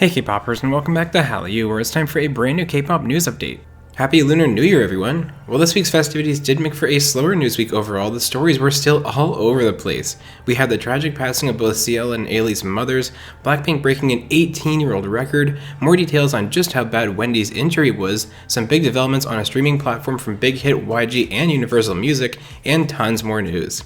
Hey K-popers, and welcome back to Hallyu, where it's time for a brand new K-pop news update. Happy Lunar New Year, everyone! While this week's festivities did make for a slower news week overall, the stories were still all over the place. We had the tragic passing of both CL and Ailee's mothers, Blackpink breaking an 18-year-old record, more details on just how bad Wendy's injury was, some big developments on a streaming platform from big hit YG and Universal Music, and tons more news.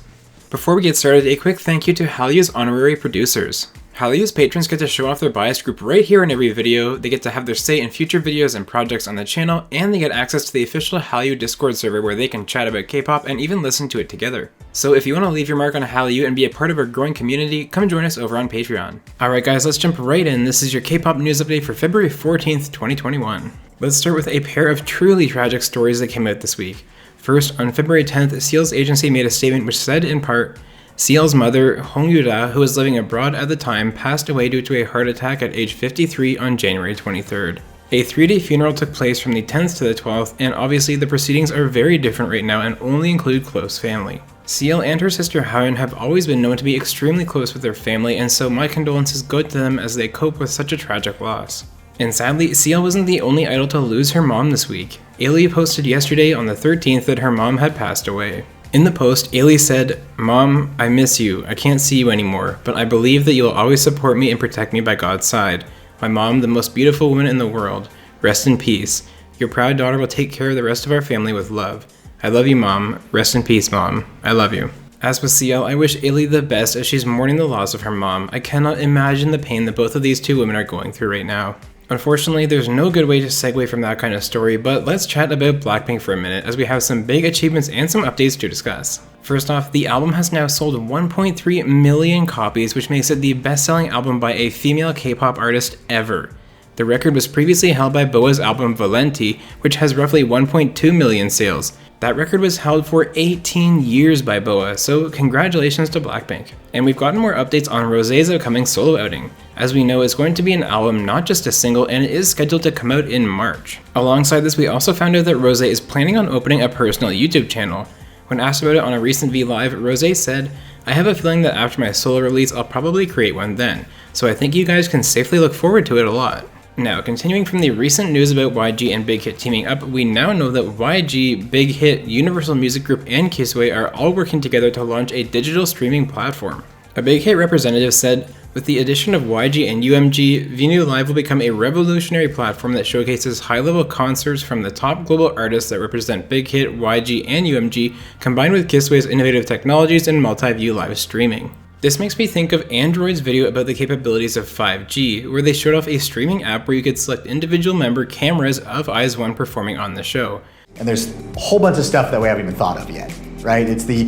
Before we get started, a quick thank you to Hallyu's honorary producers. Hallyu's patrons get to show off their bias group right here in every video, they get to have their say in future videos and projects on the channel, and they get access to the official Hallyu Discord server where they can chat about K-pop and even listen to it together. So if you want to leave your mark on Hallyu and be a part of our growing community, come join us over on Patreon. Alright guys, let's jump right in. This is your K-pop news update for February 14th, 2021. Let's start with a pair of truly tragic stories that came out this week. First, on February 10th, CL's agency made a statement which said in part, CL's mother, Hong Yura, who was living abroad at the time, passed away due to a heart attack at age 53 on January 23rd. A 3-day funeral took place from the 10th to the 12th, and obviously the proceedings are very different right now and only include close family. CL and her sister Hyun have always been known to be extremely close with their family, and so my condolences go to them as they cope with such a tragic loss. And sadly, CL wasn't the only idol to lose her mom this week. Ailee posted yesterday on the 13th that her mom had passed away. In the post, Ailee said, "Mom, I miss you. I can't see you anymore, but I believe that you will always support me and protect me by God's side. My mom, the most beautiful woman in the world. Rest in peace. Your proud daughter will take care of the rest of our family with love. I love you, Mom. Rest in peace, Mom. I love you." As with CL, I wish Ailee the best as she's mourning the loss of her mom. I cannot imagine the pain that both of these two women are going through right now. Unfortunately, there's no good way to segue from that kind of story, but let's chat about Blackpink for a minute as we have some big achievements and some updates to discuss. First off, the album has now sold 1.3 million copies, which makes it the best-selling album by a female K-pop artist ever. The record was previously held by BoA's album Valenti, which has roughly 1.2 million sales. That record was held for 18 years by BoA, so congratulations to Blackpink. And we've gotten more updates on Rosé's upcoming solo outing. As we know, it's going to be an album, not just a single, and it is scheduled to come out in March. Alongside this, we also found out that Rosé is planning on opening a personal YouTube channel. When asked about it on a recent V Live, Rosé said, "I have a feeling that after my solo release, I'll probably create one then, so I think you guys can safely look forward to it a lot." Now, continuing from the recent news about YG and Big Hit teaming up, we now know that YG, Big Hit, Universal Music Group, and Kisway are all working together to launch a digital streaming platform. A Big Hit representative said, "With the addition of YG and UMG, VNU Live will become a revolutionary platform that showcases high-level concerts from the top global artists that represent Big Hit, YG, and UMG, combined with Kisway's innovative technologies and multi-view live streaming." This makes me think of Android's video about the capabilities of 5G, where they showed off a streaming app where you could select individual member cameras of IZ*ONE performing on the show. And there's a whole bunch of stuff that we haven't even thought of yet, right? It's the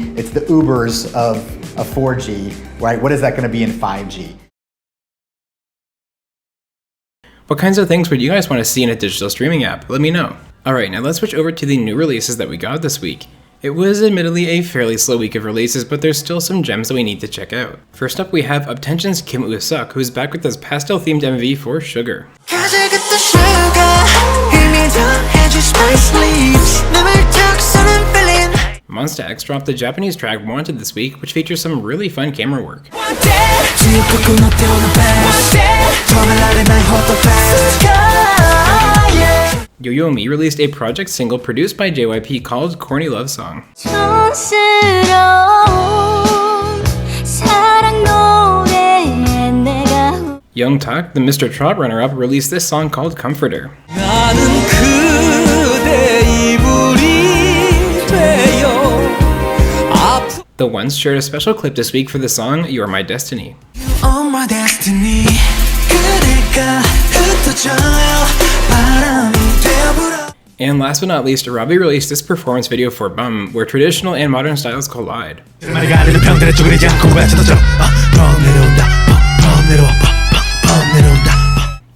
Ubers of 4G, right? What is that going to be in 5G? What kinds of things would you guys want to see in a digital streaming app? Let me know. Alright, now let's switch over to the new releases that we got this week. It was admittedly a fairly slow week of releases, but there's still some gems that we need to check out. First up, we have UP10TION's Woo Seok, who's back with his pastel-themed MV for Sugar. Monsta X dropped the Japanese track Wanted this week, which features some really fun camera work. YoMi released a project single produced by JYP called Corny Love Song. Young Tak, the Mr. Trot runner-up, released this song called Comforter. The Ones shared a special clip this week for the song You're My Destiny. And last but not least, Ravi released this performance video for Bum, where traditional and modern styles collide.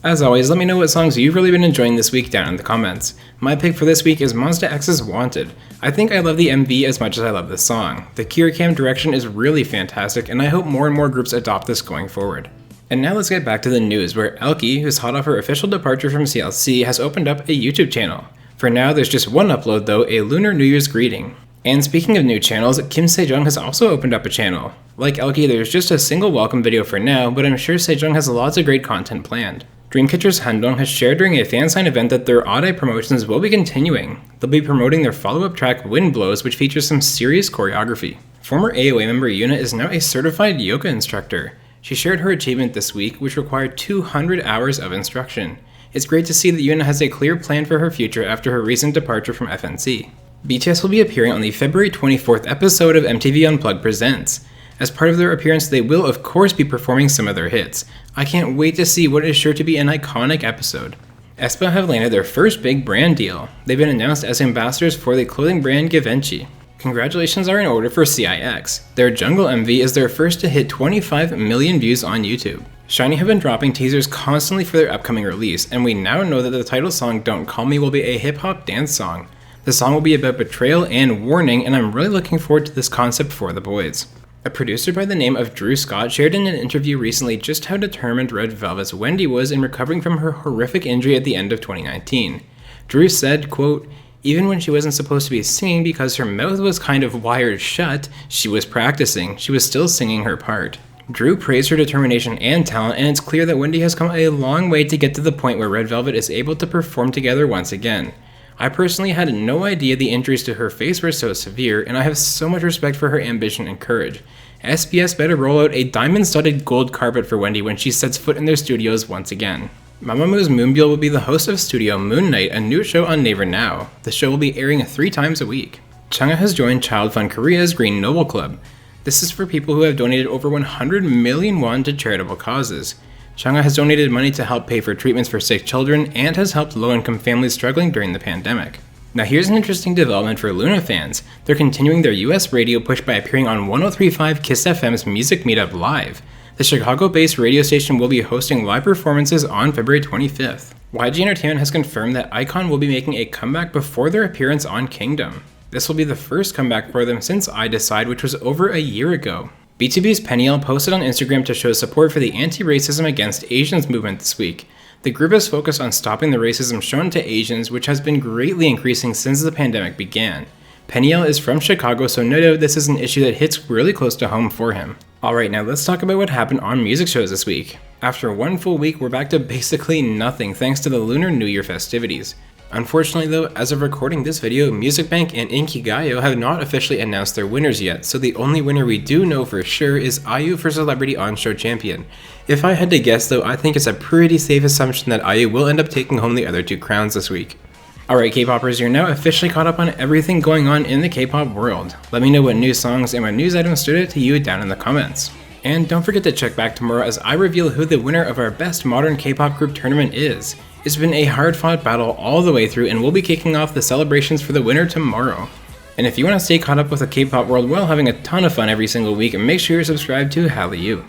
As always, let me know what songs you've really been enjoying this week down in the comments. My pick for this week is Monsta X's Wanted. I think I love the MV as much as I love the song. The Kiricam direction is really fantastic, and I hope more and more groups adopt this going forward. And now let's get back to the news, where Elkie, who's hot off her official departure from CLC, has opened up a YouTube channel. For now, there's just one upload though, a Lunar New Year's greeting. And speaking of new channels, Sejeong has also opened up a channel. Like Elkie, there's just a single welcome video for now, but I'm sure Sejeong has lots of great content planned. Dreamcatcher's Handong has shared during a fansign event that their Odd Eye promotions will be continuing. They'll be promoting their follow-up track Wind Blows, which features some serious choreography. Former AOA member Yuna is now a certified yoga instructor. She shared her achievement this week, which required 200 hours of instruction. It's great to see that Yuna has a clear plan for her future after her recent departure from FNC. BTS will be appearing on the February 24th episode of MTV Unplugged Presents. As part of their appearance, they will of course be performing some of their hits. I can't wait to see what is sure to be an iconic episode. aespa have landed their first big brand deal. They've been announced as ambassadors for the clothing brand Givenchy. Congratulations are in order for CIX. Their Jungle MV is their first to hit 25 million views on YouTube. SHINee have been dropping teasers constantly for their upcoming release, and we now know that the title song Don't Call Me will be a hip-hop dance song. The song will be about betrayal and warning, and I'm really looking forward to this concept for the boys. A producer by the name of Drew Scott shared in an interview recently just how determined Red Velvet's Wendy was in recovering from her horrific injury at the end of 2019. Drew said, quote, "Even when she wasn't supposed to be singing because her mouth was kind of wired shut, she was practicing. She was still singing her part." Drew praised her determination and talent, and it's clear that Wendy has come a long way to get to the point where Red Velvet is able to perform together once again. I personally had no idea the injuries to her face were so severe, and I have so much respect for her ambition and courage. SBS better roll out a diamond-studded gold carpet for Wendy when she sets foot in their studios once again. Mamamoo's Moonbyul will be the host of Studio Moon Night, a new show on Naver Now. The show will be airing 3 times a week. Chung has joined Child Fund Korea's Green Noble Club. This is for people who have donated over 100 million won to charitable causes. Chung has donated money to help pay for treatments for sick children and has helped low-income families struggling during the pandemic. Now here's an interesting development for Luna fans. They're continuing their US radio push by appearing on 103.5 KISS FM's Music Meetup Live. The Chicago-based radio station will be hosting live performances on February 25th. YG Entertainment has confirmed that iKON will be making a comeback before their appearance on Kingdom. This will be the first comeback for them since I Decide, which was over a year ago. BTOB's Peniel posted on Instagram to show support for the anti-racism against Asians movement this week. The group is focused on stopping the racism shown to Asians, which has been greatly increasing since the pandemic began. Peniel is from Chicago, so no doubt this is an issue that hits really close to home for him. Alright, now let's talk about what happened on music shows this week. After one full week, we're back to basically nothing thanks to the Lunar New Year festivities. Unfortunately though, as of recording this video, Music Bank and Inkigayo have not officially announced their winners yet, so the only winner we do know for sure is IU for Celebrity On-Show Champion. If I had to guess though, I think it's a pretty safe assumption that IU will end up taking home the other 2 crowns this week. Alright K-popers, you're now officially caught up on everything going on in the K-pop world. Let me know what new songs and what news items stood out to you down in the comments. And don't forget to check back tomorrow as I reveal who the winner of our Best Modern K-pop Group tournament is. It's been a hard-fought battle all the way through, and we'll be kicking off the celebrations for the winner tomorrow. And if you want to stay caught up with the K-pop world while having a ton of fun every single week, make sure you're subscribed to Hallyu.